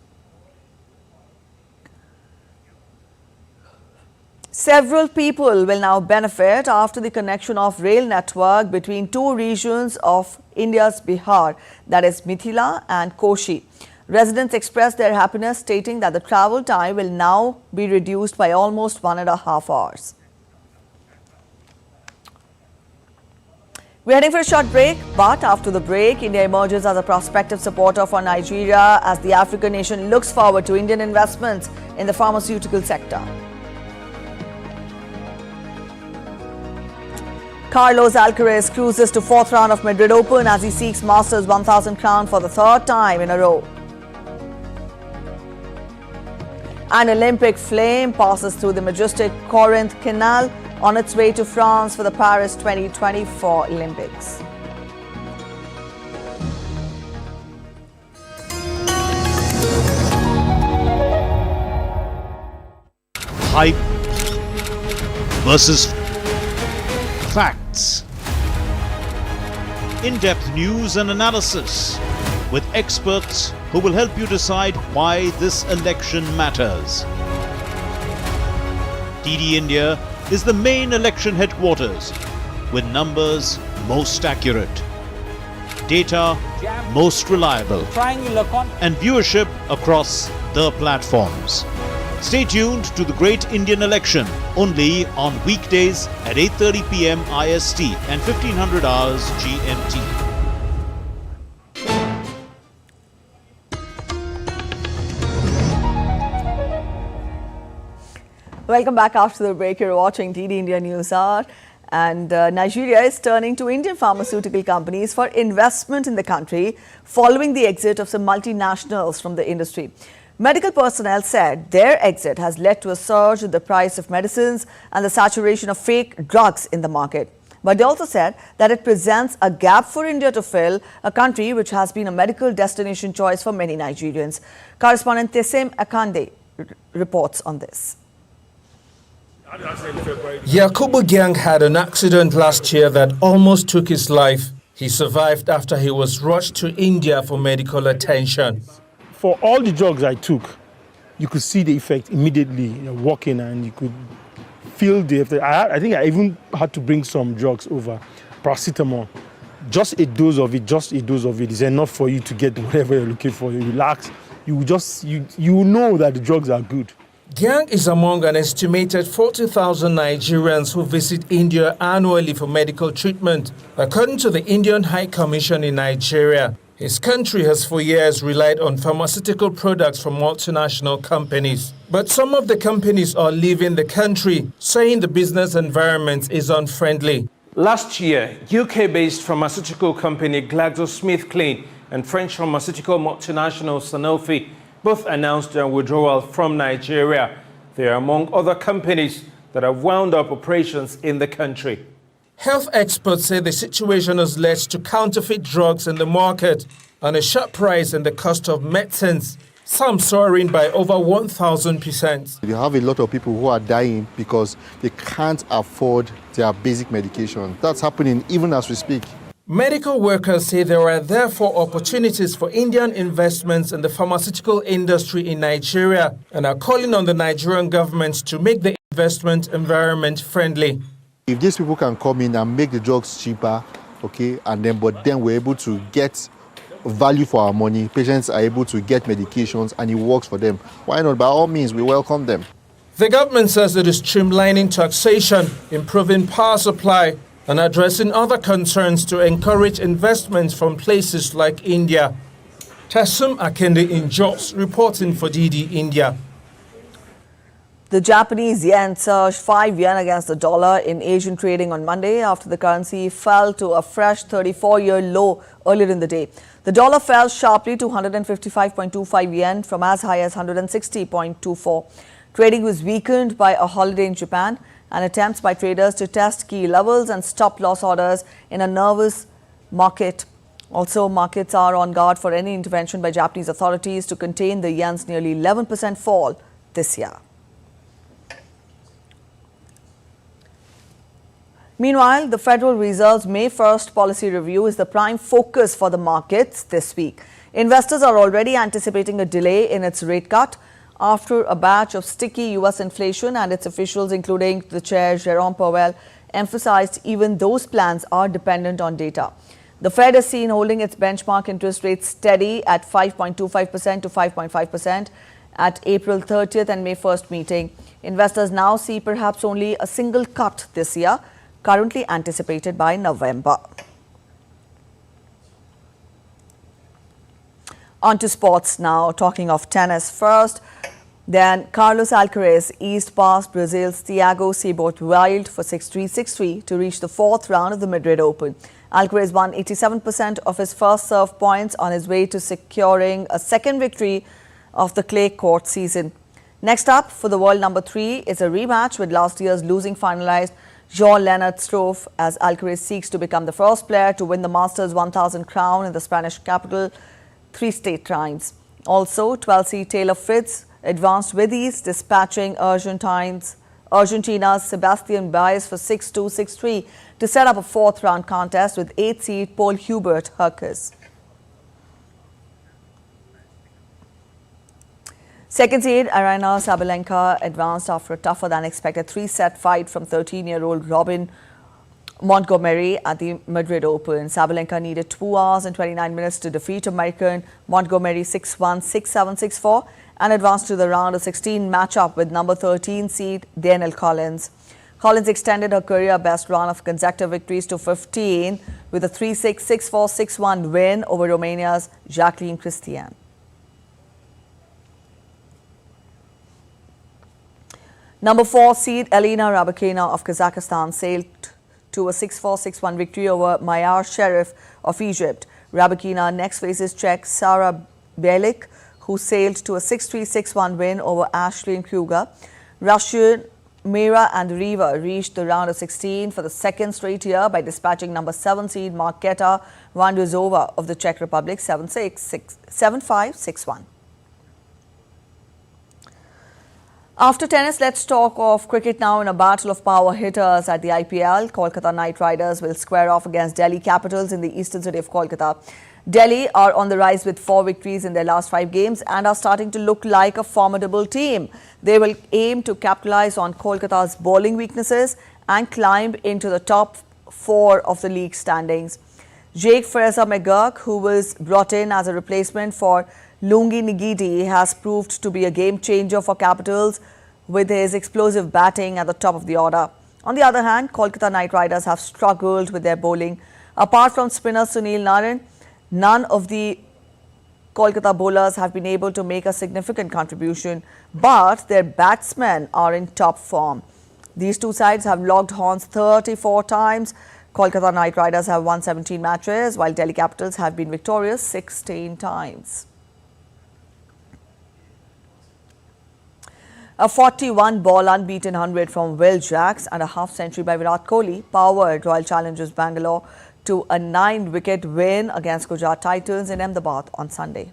Several people will now benefit after the connection of rail network between 2 regions of India's Bihar, that is Mithila and Koshi. Residents expressed their happiness, stating that the travel time will now be reduced by almost 1.5 hours. We're heading for a short break, but after the break, India emerges as a prospective supporter for Nigeria as the African nation looks forward to Indian investments in the pharmaceutical sector. Carlos Alcaraz cruises to 4th round of Madrid Open as he seeks Masters 1000 crown for the 3rd time in a row. An Olympic flame passes through the majestic Corinth Canal on its way to France for the Paris 2024 Olympics. hype versus facts. In-depth news and analysis with experts who will help you decide why this election matters. DD India is the main election headquarters with numbers most accurate, data most reliable, and viewership across the platforms. Stay tuned to the Great Indian Election only on weekdays at 8:30 p.m. IST and 1500 hours GMT. Welcome back after the break. You're watching DD India News Hour. And Nigeria is turning to Indian pharmaceutical companies for investment in the country following the exit of some multinationals from the industry. Medical personnel said their exit has led to a surge in the price of medicines and the saturation of fake drugs in the market. But they also said that it presents a gap for India to fill, a country which has been a medical destination choice for many Nigerians. Correspondent Tesem Akande reports on this. Yakubu Gyang had an accident last year that almost took his life. He survived after he was rushed to India for medical attention. For all the drugs I took, you could see the effect immediately, walking, and you could feel the effect. I think I even had to bring some drugs over, paracetamol. Just a dose of it is enough for you to get whatever you're looking for. You relax, you know that the drugs are good. Gyang is among an estimated 40,000 Nigerians who visit India annually for medical treatment, according to the Indian High Commission in Nigeria. His country has for years relied on pharmaceutical products from multinational companies. But some of the companies are leaving the country, saying the business environment is unfriendly. Last year, UK-based pharmaceutical company GlaxoSmithKline and French pharmaceutical multinational Sanofi both announced their withdrawal from Nigeria. They are among other companies that have wound up operations in the country. Health experts say the situation has led to counterfeit drugs in the market and a sharp rise in the cost of medicines, some soaring by over 1,000%. You have a lot of people who are dying because they can't afford their basic medication. That's happening even as we speak. Medical workers say there are therefore opportunities for Indian investments in the pharmaceutical industry in Nigeria and are calling on the Nigerian government to make the investment environment friendly. If these people can come in and make the drugs cheaper, but then we're able to get value for our money, patients are able to get medications and it works for them, why not? By all means, we welcome them. The government says it is streamlining taxation, improving power supply, and addressing other concerns to encourage investments from places like India. Tesem Akande in Jos, reporting for DD India. The Japanese yen surged 5 yen against the dollar in Asian trading on Monday after the currency fell to a fresh 34-year low earlier in the day. The dollar fell sharply to 155.25 yen from as high as 160.24. Trading was weakened by a holiday in Japan and attempts by traders to test key levels and stop loss orders in a nervous market. Also, markets are on guard for any intervention by Japanese authorities to contain the yen's nearly 11% fall this year. Meanwhile, the Federal Reserve's May 1st policy review is the prime focus for the markets this week. Investors are already anticipating a delay in its rate cut after a batch of sticky U.S. inflation, and its officials, including the chair Jerome Powell, emphasized even those plans are dependent on data. The Fed is seen holding its benchmark interest rate steady at 5.25% to 5.5% at April 30th and May 1st meeting. Investors now see perhaps only a single cut this year, currently anticipated by November. On to sports now, talking of tennis first. Then Carlos Alcaraz eased past Brazil's Thiago Wild for 6-3, 6-3 to reach the fourth round of the Madrid Open. Alcaraz won 87% of his first serve points on his way to securing a second victory of the clay court season. Next up for the world number 3 is a rematch with last year's losing finalist Jean-Lennard Struff, as Alcaraz seeks to become the first player to win the Masters 1000 crown in the Spanish capital 3 straight times. Also, 12-seed Taylor Fritz advanced with ease, dispatching Argentina's Sebastian Baez for 6-2, 6-3 to set up a fourth-round contest with 8th seed Paul Hubert Hurkacz. Second seed Aryna Sabalenka advanced after a tougher-than-expected 3-set fight from 13-year-old Robin Montgomery at the Madrid Open. Sabalenka needed 2 hours and 29 minutes to defeat American Montgomery 6-1, 6-7, 6-4 and advanced to the round of 16 matchup with number 13 seed Danielle Collins. Collins extended her career-best run of consecutive victories to 15 with a 3-6, 6-4, 6-1 win over Romania's Jacqueline Christian. Number 4 seed Elena Rybakina of Kazakhstan sailed to a 6-4, 6-1 victory over Mayar Sherif of Egypt. Rybakina next faces Czech Sara Bielik, who sailed to a 6-3, 6-1 win over Ashlyn Kruger. Russian Mira Andreeva reached the round of 16 for the second straight year by dispatching number 7 seed Marketa Vandruzova of the Czech Republic 7-6, 7-5, 6-1. After tennis, let's talk of cricket now in a battle of power hitters at the IPL. Kolkata Knight Riders will square off against Delhi Capitals in the eastern city of Kolkata. Delhi are on the rise with 4 victories in their last 5 games and are starting to look like a formidable team. They will aim to capitalize on Kolkata's bowling weaknesses and climb into the top 4 of the league standings. Jake Fraser-McGurk, who was brought in as a replacement for Lungi Nigidi, has proved to be a game changer for Capitals with his explosive batting at the top of the order. On the other hand, Kolkata Knight Riders have struggled with their bowling. Apart from spinner Sunil Narine, none of the Kolkata bowlers have been able to make a significant contribution, but their batsmen are in top form. These two sides have logged horns 34 times. Kolkata Knight Riders have won 17 matches, while Delhi Capitals have been victorious 16 times. A 41-ball unbeaten 100 from Will Jacks and a half-century by Virat Kohli powered Royal Challengers Bangalore to a 9-wicket win against Gujarat Titans in Ahmedabad on Sunday.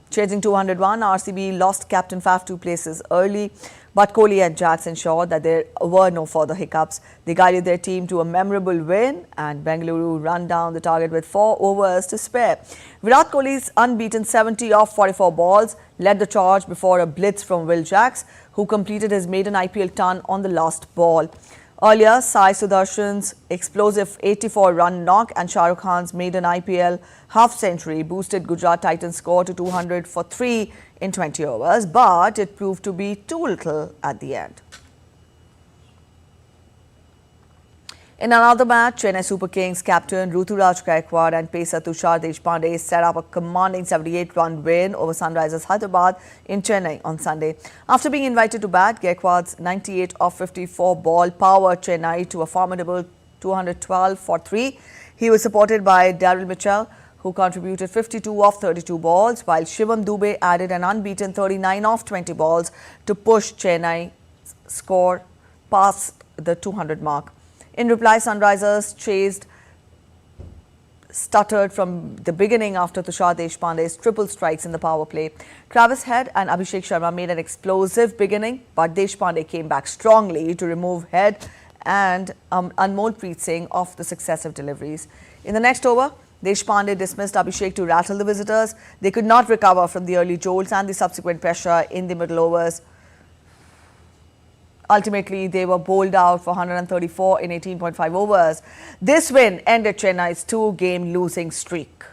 Chasing 201, RCB lost captain Faf 2 places early, but Kohli and Jacks ensured that there were no further hiccups. They guided their team to a memorable win and Bengaluru run down the target with 4 overs to spare. Virat Kohli's unbeaten 70 off 44 balls led the charge before a blitz from Will Jacks, who completed his maiden IPL ton on the last ball. Earlier, Sai Sudarshan's explosive 84-run knock and Shah Rukh Khan's maiden IPL half-century boosted Gujarat Titans' score to 200 for 3 in 20 overs, but it proved to be too little at the end. In another match, Chennai Super Kings captain Ruturaj Gaikwad and pacer Tushar Deshpande set up a commanding 78-run win over Sunrisers Hyderabad in Chennai on Sunday. After being invited to bat, Gaikwad's 98 off 54 ball powered Chennai to a formidable 212 for 3. He was supported by Daryl Mitchell, who contributed 52 off 32 balls, while Shivam Dubey added an unbeaten 39 off 20 balls to push Chennai's score past the 200 mark. In reply, Sunrisers stuttered from the beginning after Tushar Deshpande's triple strikes in the power play. Travis Head and Abhishek Sharma made an explosive beginning, but Deshpande came back strongly to remove Head and Anmolpreet Singh off the successive deliveries. In the next over, Deshpande dismissed Abhishek to rattle the visitors. They could not recover from the early jolts and the subsequent pressure in the middle overs. Ultimately, they were bowled out for 134 in 18.5 overs. This win ended Chennai's 2-game losing streak.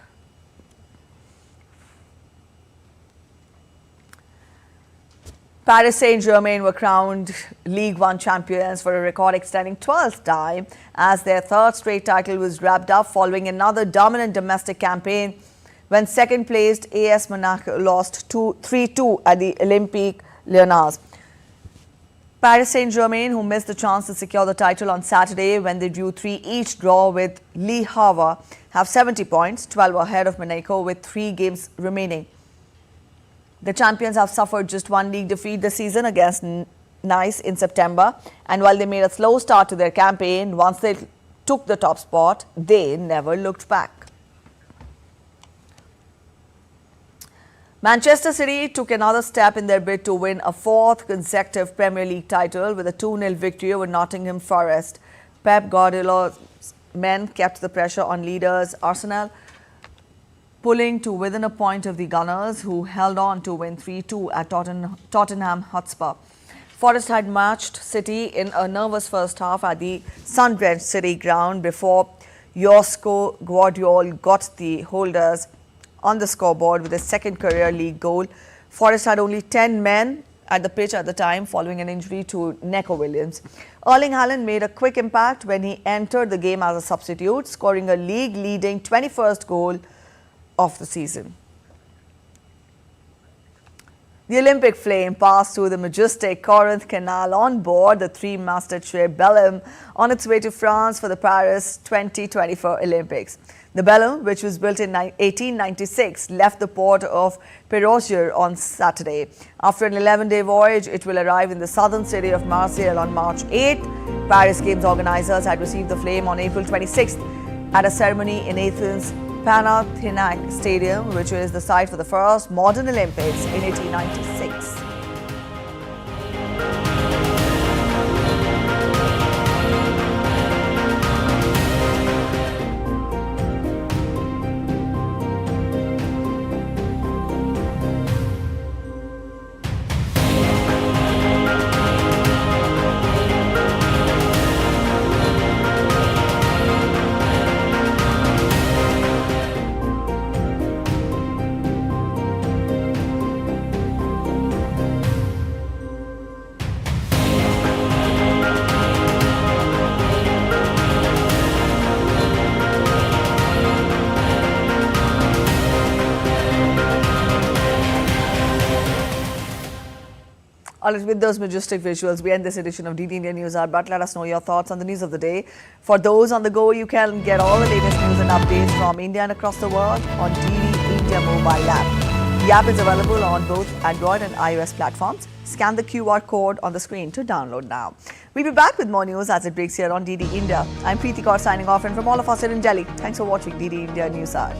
Paris Saint-Germain were crowned League One champions for a record-extending 12th time as their third straight title was wrapped up following another dominant domestic campaign when second-placed AS Monaco lost 3-2 at the Olympique Lyonnais. Paris Saint-Germain, who missed the chance to secure the title on Saturday when they drew 3 each draw with Le Havre, have 70 points, 12 ahead of Monaco with 3 games remaining. The champions have suffered just 1 league defeat this season against Nice in September, and while they made a slow start to their campaign, once they took the top spot, they never looked back. Manchester City took another step in their bid to win a fourth consecutive Premier League title with a 2-0 victory over Nottingham Forest. Pep Guardiola's men kept the pressure on leaders Arsenal, pulling to within a point of the Gunners, who held on to win 3-2 at Tottenham Hotspur. Forest had matched City in a nervous first half at the sun-drenched City ground before Josko Gvardiol got the holders on the scoreboard with his second career league goal. Forest had only 10 men at the pitch at the time following an injury to Neco Williams. Erling Haaland made a quick impact when he entered the game as a substitute, scoring a league-leading 21st goal of the season. The Olympic flame passed through the majestic Corinth Canal on board the three-masted ship Bellum on its way to France for the Paris 2024 Olympics. The Bellum, which was built in 1896, left the port of Perroger on Saturday. After an 11-day voyage, it will arrive in the southern city of Marseille on March 8. Paris Games organizers had received the flame on April 26th at a ceremony in Athens' Panathinaik Stadium, which is the site for the first modern Olympics in 1896. All right, with those majestic visuals, we end this edition of DD India News Hour. But let us know your thoughts on the news of the day. For those on the go, you can get all the latest news and updates from India and across the world on DD India mobile app. The app is available on both Android and iOS platforms. Scan the QR code on the screen to download now. We'll be back with more news as it breaks here on DD India. I'm Preeti Kaur signing off, and from all of us here in Delhi, thanks for watching DD India News Hour.